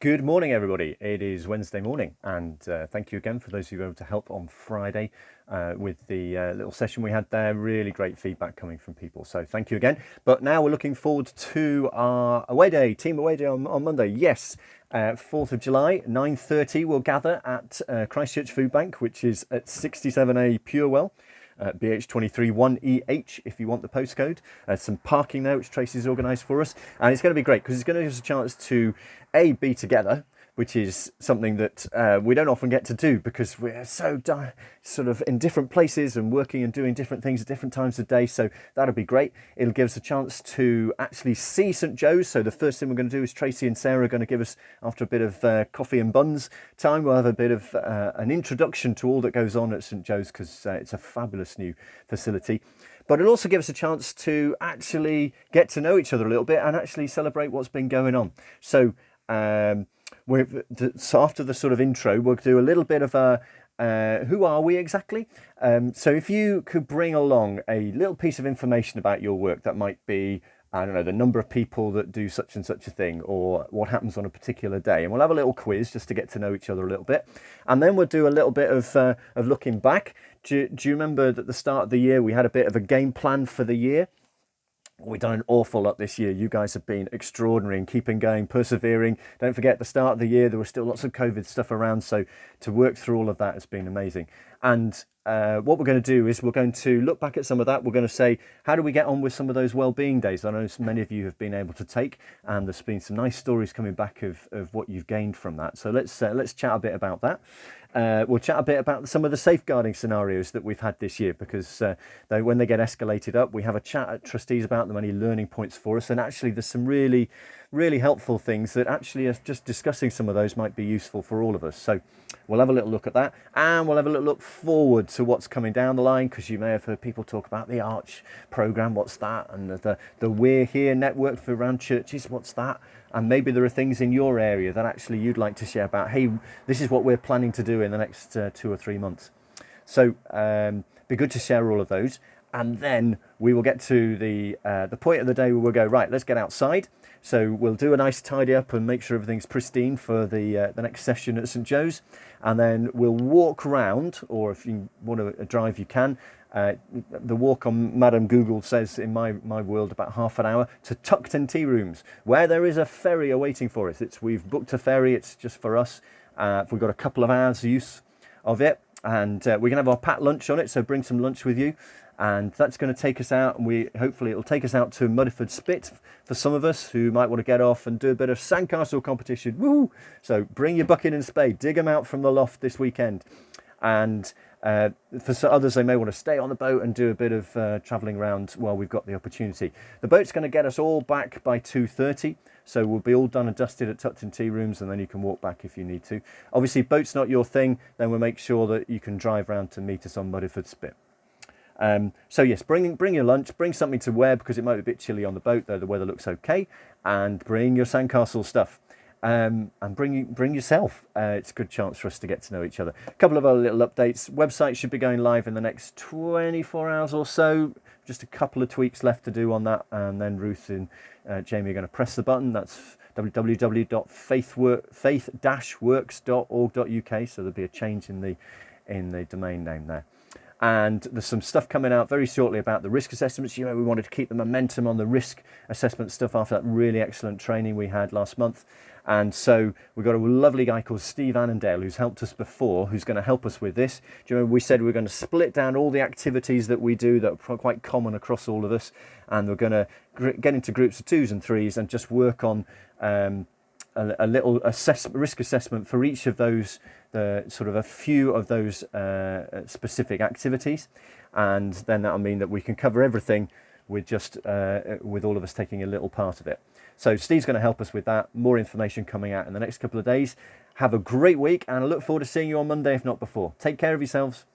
Good morning, everybody. It is Wednesday morning, and thank you again for those of you who were able to help on Friday with the little session we had there. Really great feedback coming from people, so thank you again. But now we're looking forward to our away day, team away day on Monday. Yes, 4th of July, 9:30. We'll gather at Christchurch Food Bank, which is at 67A Purewell. BH23 1EH if you want the postcode. Some parking there which Tracy's organised for us, and it's going to be great because it's going to give us a chance to be together, which is something that we don't often get to do because we're so sort of in different places and working and doing different things at different times of day. So that'll be great. It'll give us a chance to actually see St Joe's. So the first thing we're going to do is Tracy and Sarah are going to give us, after a bit of coffee and buns time, we'll have a bit of an introduction to all that goes on at St Joe's, because it's a fabulous new facility. But it'll also give us a chance to actually get to know each other a little bit and actually celebrate what's been going on. So so after the sort of intro, we'll do a little bit of a who are we exactly? So if you could bring along a little piece of information about your work, that might be, I don't know, the number of people that do such and such a thing, or what happens on a particular day. And we'll have a little quiz just to get to know each other a little bit. And then we'll do a little bit of looking back. Do you remember that at the start of the year, we had a bit of a game plan for the year? We've done an awful lot this year. You guys have been extraordinary in keeping going, persevering. Don't forget, at the start of the year, there was still lots of COVID stuff around. So to work through all of that has been amazing. And what we're going to do is we're going to look back at some of that. We're going to say, how do we get on with some of those well-being days? I know many of you have been able to take, and there's been some nice stories coming back of what you've gained from that. So let's chat a bit about that. We'll chat a bit about some of the safeguarding scenarios that we've had this year, because when they get escalated up, we have a chat at trustees about them, any learning points for us. And actually, there's some really, really helpful things that actually are just discussing some of those might be useful for all of us. So we'll have a little look at that, and we'll have a little look forward to what's coming down the line, because you may have heard people talk about the Arch programme. What's that? And the We're Here network for around churches. What's that? And maybe there are things in your area that actually you'd like to share about, hey, this is what we're planning to do in the next 2 or 3 months. So be good to share all of those. And then we will get to the point of the day where we'll go, right, let's get outside. So we'll do a nice tidy up and make sure everything's pristine for the next session at St Joe's. And then we'll walk round, or if you want to drive, you can. The walk on Madam Google says in my world about half an hour to Tuckton Tea Rooms, where there is a ferry awaiting for us. We've booked a ferry. It's just for us. We've got a couple of hours use of it, and we're gonna have our packed lunch on it. So bring some lunch with you, and that's going to take us out. And hopefully it'll take us out to Mudderford Spit for some of us who might want to get off and do a bit of sandcastle competition. Woo! So bring your bucket and spade, dig them out from the loft this weekend, and for some others, they may want to stay on the boat and do a bit of travelling around while we've got the opportunity. The boat's going to get us all back by 2:30, so we'll be all done and dusted at Tuckton Tea Rooms, and then you can walk back if you need to. Obviously, boat's not your thing, then we'll make sure that you can drive round to meet us on Mudderford Spit. So yes, bring your lunch, bring something to wear because it might be a bit chilly on the boat, though the weather looks okay, and bring your sandcastle stuff. And bring yourself. It's a good chance for us to get to know each other. A couple of other little updates. Website should be going live in the next 24 hours or so. Just a couple of tweaks left to do on that, and then Ruth and Jamie are going to press the button. That's www.faith-works.org.uk. So there'll be a change in the domain name there. And there's some stuff coming out very shortly about the risk assessments. You know, we wanted to keep the momentum on the risk assessment stuff after that really excellent training we had last month. And so we've got a lovely guy called Steve Annandale who's helped us before, who's going to help us with this. Do you remember we said we were going to split down all the activities that we do that are quite common across all of us, and we're going to get into groups of 2s and 3s and just work on a little risk assessment for each of those, sort of a few of those specific activities, and then that'll mean that we can cover everything with just with all of us taking a little part of it. So Steve's going to help us with that. More information coming out in the next couple of days. Have a great week, and I look forward to seeing you on Monday, if not before. Take care of yourselves.